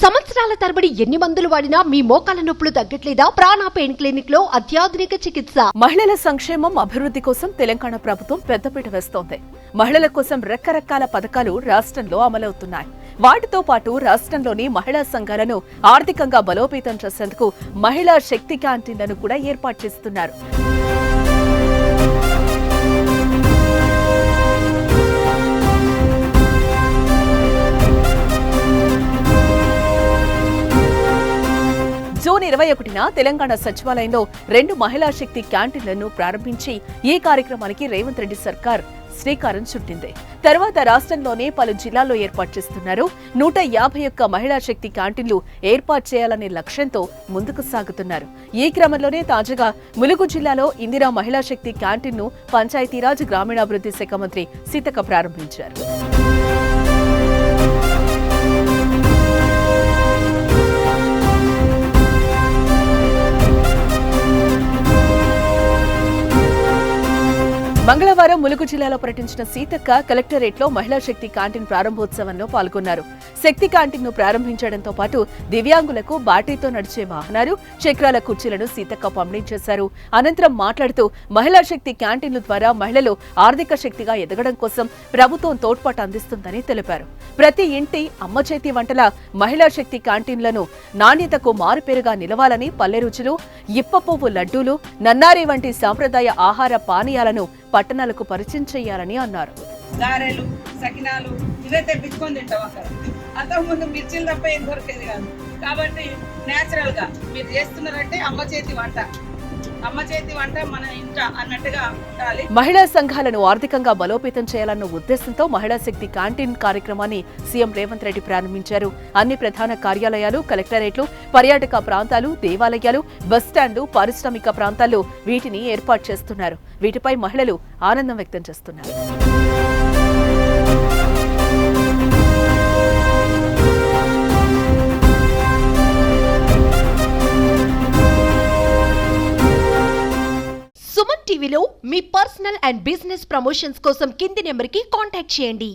సంవత్సరాల తరబడి ఎన్ని మందులు వాడినా మీ మోకాల నొప్పులు తగ్గట్లేదా? ప్రాణ పెయిన్ క్లినిక్ లో అత్యాధునిక చికిత్స. మహిళల సంక్షేమం అభివృద్ధి కోసం తెలంగాణ ప్రభుత్వం పెద్దపీట వేస్తోంది. మహిళల కోసం రకరకాల పథకాలు రాష్ట్రంలో అమలవుతున్నాయి. వాటితో పాటు రాష్ట్రంలోని మహిళా సంఘాలను ఆర్థికంగా బలోపేతం చేసేందుకు మహిళా శక్తి క్యాంటీన్లను కూడా ఏర్పాటు చేస్తున్నారు. జూన్ 21న తెలంగాణ సచివాలయంలో 2 మహిళా శక్తి క్యాంటీన్లను ప్రారంభించి ఈ కార్యక్రమానికి రేవంత్ రెడ్డి సర్కార్ శ్రీకారం చుట్టింది. తర్వాత రాష్ట్రంలోనే పలు జిల్లాల్లో ఏర్పాటు చేస్తున్నారు. 151 మహిళా శక్తి క్యాంటీన్లు ఏర్పాటు చేయాలనే లక్ష్యంతో ముందుకు సాగుతున్నారు. ఈ క్రమంలోనే తాజాగా ములుగు జిల్లాలో ఇందిరా మహిళా శక్తి క్యాంటీన్ను పంచాయతీరాజ్ గ్రామీణాభివృద్ధి శాఖ మంత్రి సీతక్క ప్రారంభించారు. మంగళవారం ములుగు జిల్లాలో పర్యటించిన సీతక్క కలెక్టరేట్లో మహిళా శక్తి క్యాంటీన్ ప్రారంభోత్సవంలో పాల్గొన్నారు. శక్తి క్యాంటీన్ ను ప్రారంభించడంతో పాటు దివ్యాంగులకు బాటీతో నడిచే వాహనాలు, చక్రాల కుర్చీలను సీతక్క పంపిణీ చేశారు. అనంతరం మాట్లాడుతూ మహిళా శక్తి క్యాంటీన్ల ద్వారా మహిళలు ఆర్థిక శక్తిగా ఎదగడం కోసం ప్రభుత్వం తోడ్పాటు అందిస్తుందని తెలిపారు. ప్రతి ఇంటి అమ్మ చేతి వంటల మహిళా శక్తి క్యాంటీన్లను నాణ్యతకు మారుపేరుగా నిలవాలని పల్లె రుచులు, ఇప్పపువ్వు లడ్డూలు, నన్నారి వంటి సాంప్రదాయ ఆహార పానీయాలను పట్టణాలకు పరిచయం చేయాలని అన్నారు. గారెలు, సకినాలు ఇవే తెప్పించుకొని తింటాం. అక్కడ అంతకుముందు మిర్చిలు తప్ప ఏం దొరికేది కాదు. కాబట్టి నేచురల్ గా మీరు చేస్తున్నారంటే అమ్మ చేతి వంట మన ఇంట అన్నట్టుగా ఉండాలి. మహిళా సంఘాలను ఆర్థికంగా బలోపేతం చేయాలన్న ఉద్దేశంతో మహిళా శక్తి క్యాంటీన్ కార్యక్రమాన్ని సీఎం రేవంత్ రెడ్డి ప్రారంభించారు. అన్ని ప్రధాన కార్యాలయాలు, కలెక్టరేట్లు, పర్యాటక ప్రాంతాలు, దేవాలయాలు, బస్టాండ్లు, పారిశ్రామిక ప్రాంతాల్లో వీటిని ఏర్పాటు చేస్తున్నారు. వీటిపై మహిళలు ఆనందం వ్యక్తం చేస్తున్నారు. సుమన్ టీవీలో మీ పర్సనల్ అండ్ బిజినెస్ ప్రమోషన్స్ కోసం కింది నెంబర్కి కాంటాక్ట్ చేయండి.